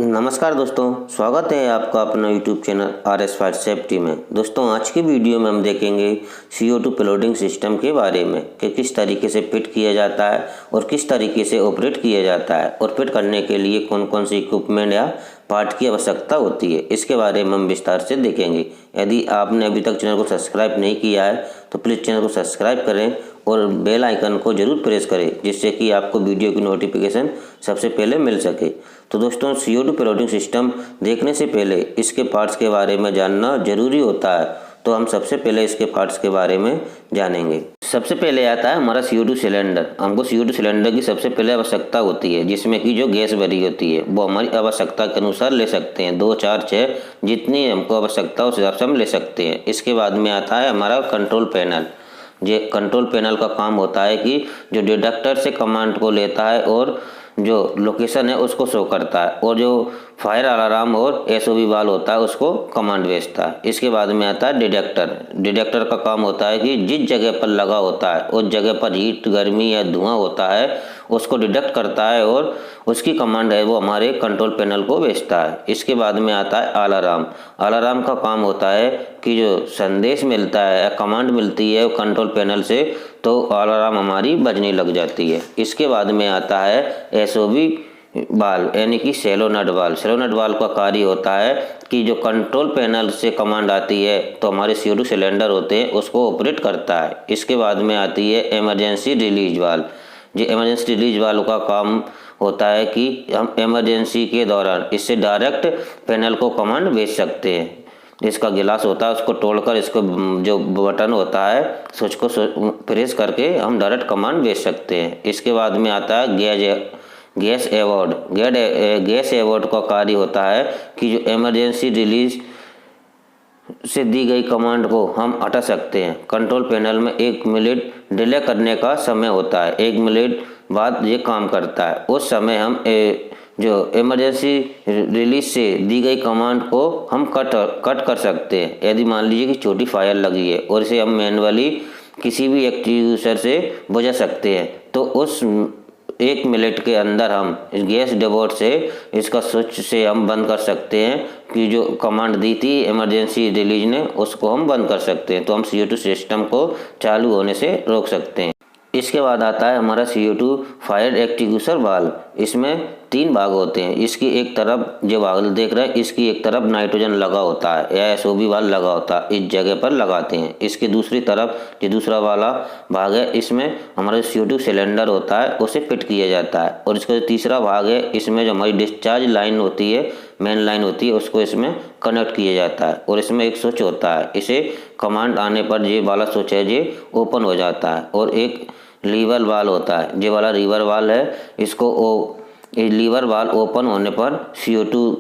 नमस्कार दोस्तों, स्वागत है आपका अपना YouTube channel RS fire safety में। दोस्तों, आज की वीडियो में हम देखेंगे CO2 प्लोडिंग सिस्टम के बारे में कि किस तरीके से फिट किया जाता है और किस तरीके से ऑपरेट किया जाता है और फिट करने के लिए कौन कौन से इक्विपमेंट या पार्ट की आवश्यकता होती है, इसके बारे में हम विस्तार से देखेंगे। यदि आपने अभी तक चैनल को सब्सक्राइब नहीं किया है तो प्लीज़ चैनल को सब्सक्राइब करें और बेल आइकन को जरूर प्रेस करें, जिससे कि आपको वीडियो की नोटिफिकेशन सबसे पहले मिल सके। तो दोस्तों, CO2 प्लोडिंग सिस्टम देखने से पहले इसके पार्ट्स के बारे में जानना जरूरी होता है, तो हम सबसे पहले इसके पार्ट्स के बारे में जानेंगे। सबसे पहले आता है हमारा CO2 सिलेंडर। हमको CO2 सिलेंडर की सबसे पहले आवश्यकता होती है, जिसमें कि जो गैस भरी होती है वो हमारी आवश्यकता के अनुसार ले सकते हैं। 2, 4, 6 जितनी हमको आवश्यकता उस हिसाब से हम ले सकते हैं। इसके बाद में आता है हमारा कंट्रोल पैनल। ये कंट्रोल पैनल का काम होता है कि जो डिटेक्टर से कमांड को लेता है और जो लोकेशन है उसको शो करता है, और जो फायर अलार्म और SOV वाल्व होता है उसको कमांड भेजता है। इसके बाद में आता है डिटेक्टर। डिटेक्टर का काम होता है कि जिस जगह पर लगा होता है उस जगह पर हीट, गर्मी या धुआं होता है उसको डिटेक्ट करता है और उसकी कमांड है वो हमारे कंट्रोल पैनल को भेजता है। इसके बाद में आता है अलार्म। अलार्म का काम होता है कि जो संदेश मिलता है या कमांड मिलती है कंट्रोल पैनल से, तो अलार्म हमारी बजने लग जाती है। इसके बाद में आता है SOV वाल्व, यानी कि शैलो नट वाल्व। शैलो नट वाल्व का कार्य होता है कि जो कंट्रोल पैनल से कमांड आती है तो हमारे CO2 सिलेंडर होते हैं उसको ऑपरेट करता है। इसके बाद में आती है इमरजेंसी रिलीज वाल्व। जो इमरजेंसी रिलीज वाल्व का काम होता है कि हम इमरजेंसी के दौरान इससे डायरेक्ट पैनल को कमांड भेज सकते हैं। इसका गिलास होता है उसको तोड़कर इसको जो बटन होता है स्विच को प्रेस करके हम डायरेक्ट कमांड भेज सकते हैं। इसके बाद में आता है गैस एवॉर्ड। गैस एवॉर्ड का कार्य होता है कि जो इमरजेंसी रिलीज से दी गई कमांड को हम हटा सकते हैं। कंट्रोल पैनल में 1 मिनट डिले करने का समय होता है, 1 मिनट बाद ये काम करता है। उस समय हम जो इमरजेंसी रिलीज से दी गई कमांड को हम कट कर सकते हैं। यदि मान लीजिए कि छोटी फायर लगी है और इसे हम मैनुअली किसी भी एक्सटिंग्विशर से बुझा सकते हैं, तो उस 1 मिनट के अंदर हम इस गैस डेवोट से इसका स्विच से हम बंद कर सकते हैं कि जो कमांड दी थी इमरजेंसी रिलीज ने उसको हम बंद कर सकते हैं। तो हम CO2 सिस्टम को चालू होने से रोक सकते हैं। इसके बाद आता है हमारा CO2 फायर एक्सटिंग्विशर वाल्व। इसमें 3 भाग होते हैं। इसकी एक तरफ जो भाग देख रहे हैं, इसकी एक तरफ नाइट्रोजन लगा होता है या SOV वाल्व लगा होता है, इस जगह पर लगाते हैं। इसके दूसरी तरफ जो दूसरा वाला भाग है इसमें हमारा CO2 सिलेंडर होता है उसे फिट किया जाता है। और इसका जो तीसरा भाग है इसमें जो हमारी डिस्चार्ज लाइन होती है, मेन लाइन होती है, उसको इसमें कनेक्ट किया जाता है। और इसमें एक स्विच होता है, इसे कमांड आने पर ये वाला स्विच है ये ओपन हो जाता है। और एक लीवर वाल्व होता है, ये वाला लीवर वाल्व है, इसको लीवर वाल्व ओपन होने पर CO2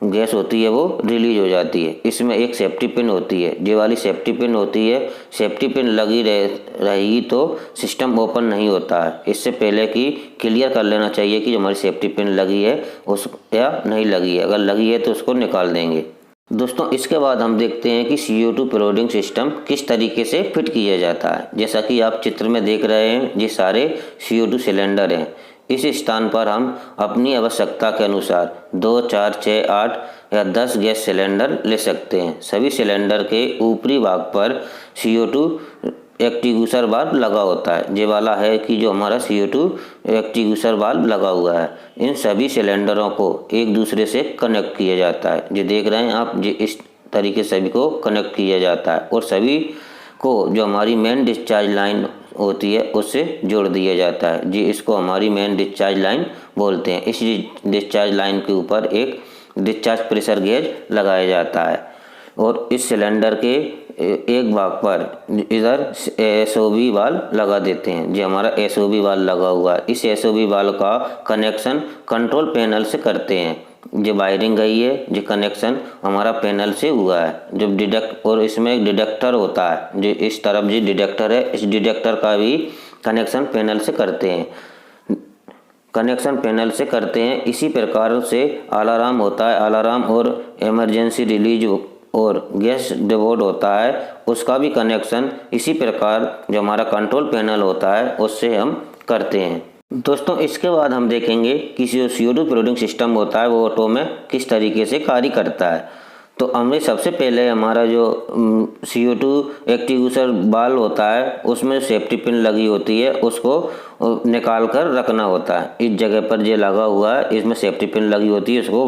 गैस होती है वो रिलीज हो जाती है। इसमें एक सेफ्टी पिन होती है, ये वाली सेफ्टी पिन होती है। सेफ्टी पिन लगी रहेगी तो सिस्टम ओपन नहीं होता है। इससे पहले कि क्लियर कर लेना चाहिए कि जो हमारी सेफ्टी पिन लगी है उस या नहीं लगी है। अगर लगी है तो उसको निकाल देंगे। दोस्तों, इसके बाद हम देखते हैं कि CO2 प्लोडिंग सिस्टम किस तरीके से फिट किया जाता है। जैसा कि आप चित्र में देख रहे हैं, ये सारे CO2 सिलेंडर हैं। इस स्थान पर हम अपनी आवश्यकता के अनुसार 2, 4, 6, 8 या 10 गैस सिलेंडर ले सकते हैं। सभी सिलेंडर के ऊपरी भाग पर CO2 एक्सटिंग्विशर वाल्व लगा होता है। ये वाला है कि जो हमारा CO2 एक्सटिंग्विशर वाल्व लगा हुआ है। इन सभी सिलेंडरों को एक दूसरे से कनेक्ट किया जाता है। ये देख रहे हैं आप, ये इस तरीके से सभी को कनेक्ट किया जाता है और सभी को जो हमारी मेन डिस्चार्ज लाइन होती है उससे जोड़ दिया जाता है। जी, इसको हमारी मेन डिस्चार्ज लाइन बोलते हैं। इस डिस्चार्ज लाइन के ऊपर एक डिस्चार्ज प्रेशर गेज लगाया जाता है और इस सिलेंडर के एक भाग पर इधर SOV वाल्व लगा देते हैं। जो हमारा SOV वाल्व लगा हुआ है, इस SOV वाल्व का कनेक्शन कंट्रोल पैनल से करते हैं। जो वायरिंग गई है, जो कनेक्शन हमारा पैनल से हुआ है। जो और इसमें एक डिटेक्टर होता है, जो इस तरफ जो डिटेक्टर है, इस डिटेक्टर का भी कनेक्शन पैनल से करते हैं। इसी प्रकार से अलार्म होता है, अलार्म और इमरजेंसी रिलीज और गैस डेवोट होता है, उसका भी कनेक्शन इसी प्रकार जो हमारा कंट्रोल पैनल होता है उससे हम करते हैं। दोस्तों इसके बाद हम देखेंगे कि जो CO2 पिलोडिंग सिस्टम होता है वो ऑटो में किस तरीके से कार्य करता है। तो हमें सबसे पहले हमारा जो CO2 एक्टिग्यूशर बाल होता है उसमें सेफ्टी पिन लगी होती है, उसको निकाल कर रखना होता है। इस जगह पर जो लगा हुआ है इसमें सेफ्टी पिन लगी होती है, उसको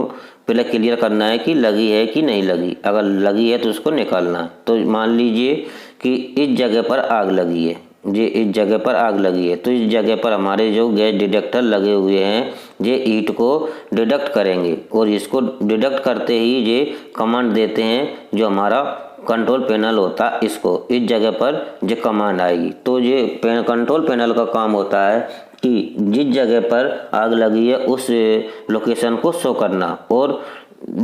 पहले क्लियर करना है कि लगी है कि नहीं लगी। अगर लगी है तो उसको निकालना है। तो मान लीजिए कि इस जगह पर आग लगी है, ये इस जगह पर आग लगी है, तो इस जगह पर हमारे जो गैस डिटेक्टर लगे हुए हैं ये हीट को डिटेक्ट करेंगे और इसको डिटेक्ट करते ही ये कमांड देते हैं जो हमारा कंट्रोल पैनल होता है, इसको इस जगह पर ये कमांड आएगी। तो ये कंट्रोल पैनल का काम होता है कि जिस जगह पर आग लगी है उस लोकेशन को शो करना, और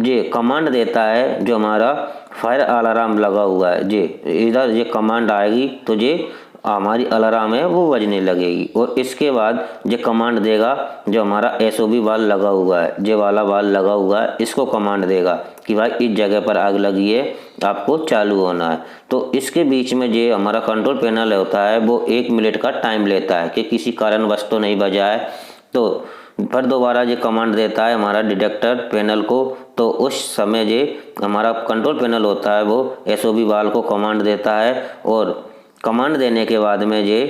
ये कमांड देता है जो हमारा फायर अलार्म लगा हुआ है, ये इधर ये कमांड आएगी तो ये हमारी अलार्म है वो बजने लगेगी। और इसके बाद ये कमांड देगा जो हमारा SOB वाल लगा हुआ है, ये वाला वाल लगा हुआ है, इसको कमांड देगा कि भाई इस जगह पर आग लगी है, आपको चालू होना है। तो इसके बीच में जो हमारा कंट्रोल पैनल होता है वो 1 मिनट का टाइम लेता है कि किसी कारणवश तो नहीं बजा है। तो फिर दोबारा ये कमांड देता है हमारा डिटेक्टर पैनल को, तो उस समय ये हमारा कंट्रोल पैनल होता है वो SOB वाल को कमांड देता है, और कमांड देने के बाद में ये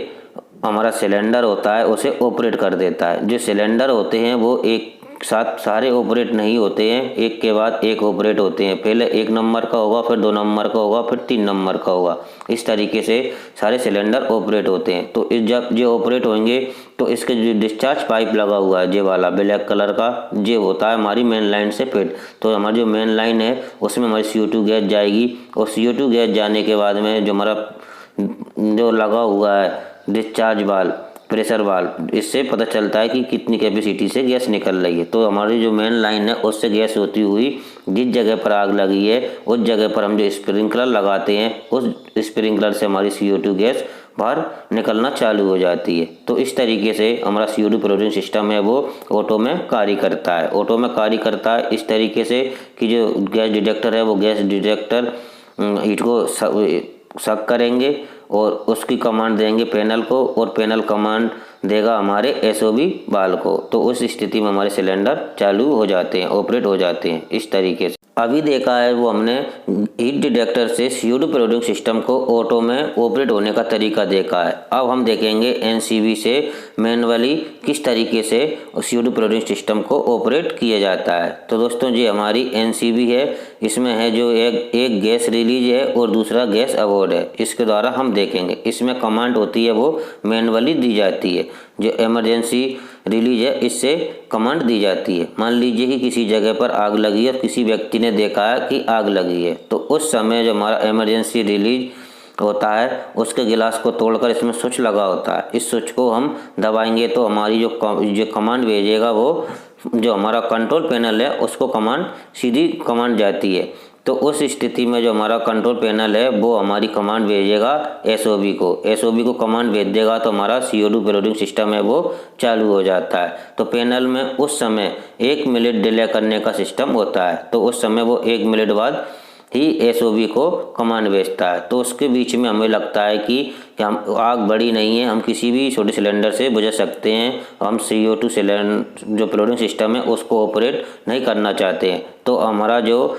हमारा सिलेंडर होता है उसे ऑपरेट कर देता है। जो सिलेंडर होते हैं वो एक साथ सारे ऑपरेट नहीं होते हैं, एक के बाद एक ऑपरेट होते हैं। पहले 1 नंबर का होगा, फिर 2 नंबर का होगा, फिर 3 नंबर का होगा। इस तरीके से सारे सिलेंडर ऑपरेट होते हैं। तो जब ये ऑपरेट होंगे तो इसके जो डिस्चार्ज पाइप लगा हुआ है ये वाला ब्लैक कलर का, ये होता है हमारी मेन लाइन से फिट। तो हमारी जो मेन लाइन है उसमें हमारी CO2 गैस जाएगी, और CO2 गैस जाने के बाद में जो हमारा जो लगा हुआ है डिस्चार्ज वाल्व, प्रेशर वाल्व, इससे पता चलता है कि कितनी कैपेसिटी से गैस निकल रही है। तो हमारी जो मेन लाइन है उससे गैस होती हुई जिस जगह पर आग लगी है उस जगह पर हम जो स्प्रिंकलर लगाते हैं उस स्प्रिंकलर से हमारी CO2 गैस बाहर निकलना चालू हो जाती है। तो इस तरीके से हमारा CO2 पिलोडिंग सिस्टम है वो ऑटो में कार्य करता है। ऑटो में कार्य करता है इस तरीके से कि जो गैस डिटेक्टर है वो गैस डिटेक्टर हीट को शक करेंगे और उसकी कमांड देंगे पैनल को, और पैनल कमांड देगा हमारे SOB वाल्व को। तो उस स्थिति में हमारे सिलेंडर चालू हो जाते हैं, ऑपरेट हो जाते हैं इस तरीके से। अभी देखा है वो हमने हीट डिटेक्टर से CO2 पिलोडिंग सिस्टम को ऑटो में ऑपरेट होने का तरीका देखा है। अब हम देखेंगे NCV से मैनुअली किस तरीके से CO2 पिलोडिंग सिस्टम को ऑपरेट किया जाता है। तो दोस्तों ये हमारी NCV है, इसमें है जो एक गैस रिलीज है और दूसरा गैस अवॉर्ड है। इसके द्वारा हम देखेंगे इसमें कमांड होती है वो मैनुअली दी जाती है। जो इमरजेंसी रिलीज है इससे कमांड दी जाती है। मान लीजिए कि किसी जगह पर आग लगी है, किसी व्यक्ति ने देखा है कि आग लगी है, तो उस समय जो हमारा इमरजेंसी रिलीज होता है उसके गिलास को तोड़कर इसमें स्विच लगा होता है, इस स्विच को हम दबाएंगे तो हमारी जो कमांड भेजेगा वो जो हमारा कंट्रोल पैनल है उसको कमांड सीधी कमांड जाती है। तो उस स्थिति में जो हमारा कंट्रोल पैनल है वो हमारी कमांड भेजेगा SOB को कमांड भेज देगा तो हमारा CO2 पिलोडिंग सिस्टम है वो चालू हो जाता है। तो पैनल में उस समय 1 मिनट डिले करने का सिस्टम होता है, तो उस समय वो 1 मिनट बाद ही SOB को कमांड भेजता है। तो उसके बीच में हमें लगता है कि हम आग बड़ी नहीं है, हम किसी भी छोटे सिलेंडर से बुझा सकते हैं, हम CO2 सिलेंडर जो पिलोडिंग सिस्टम है उसको ऑपरेट नहीं करना चाहते हैं। तो हमारा जो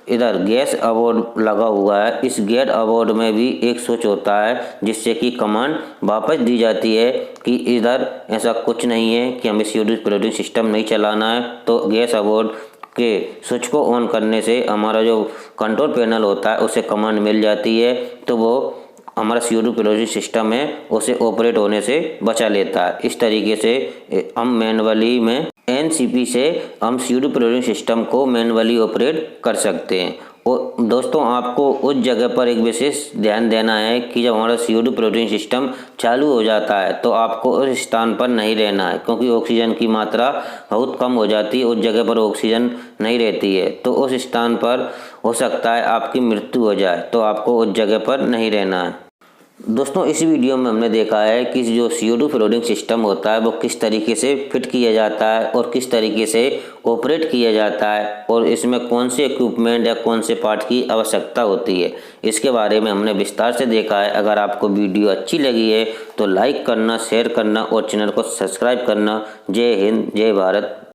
इधर गैस अवॉर्ड लगा हुआ है, इस गैस अवॉर्ड में भी एक स्विच होता है जिससे कि कमांड वापस दी जाती है कि इधर ऐसा कुछ नहीं है कि हमें CO2 पिलोडिंग सिस्टम नहीं चलाना है। तो गैस अवॉर्ड के स्विच को ऑन करने से हमारा जो कंट्रोल पैनल होता है उसे कमांड मिल जाती है, तो वो हमारा CO2 पिलोडिंग सिस्टम है उसे ऑपरेट होने से बचा लेता है। इस तरीके से हम मैनुअली में NCP से हम CO2 पिलोडिंग सिस्टम को मैनुअली ऑपरेट कर सकते हैं। और दोस्तों आपको उस जगह पर एक विशेष ध्यान देना है कि जब हमारा CO2 पिलोडिंग सिस्टम चालू हो जाता है तो आपको उस स्थान पर नहीं रहना है, क्योंकि ऑक्सीजन की मात्रा बहुत कम हो जाती है, उस जगह पर ऑक्सीजन नहीं रहती है। तो उस स्थान पर हो सकता है आपकी मृत्यु हो जाए, तो आपको उस जगह पर नहीं रहना है। दोस्तों इस वीडियो में हमने देखा है कि जो CO2 फ्लोटिंग सिस्टम होता है वो किस तरीके से फिट किया जाता है और किस तरीके से ऑपरेट किया जाता है और इसमें कौन से इक्विपमेंट या कौन से पार्ट की आवश्यकता होती है, इसके बारे में हमने विस्तार से देखा है। अगर आपको वीडियो अच्छी लगी है तो लाइक करना, शेयर करना और चैनल को सब्सक्राइब करना। जय हिंद, जय भारत।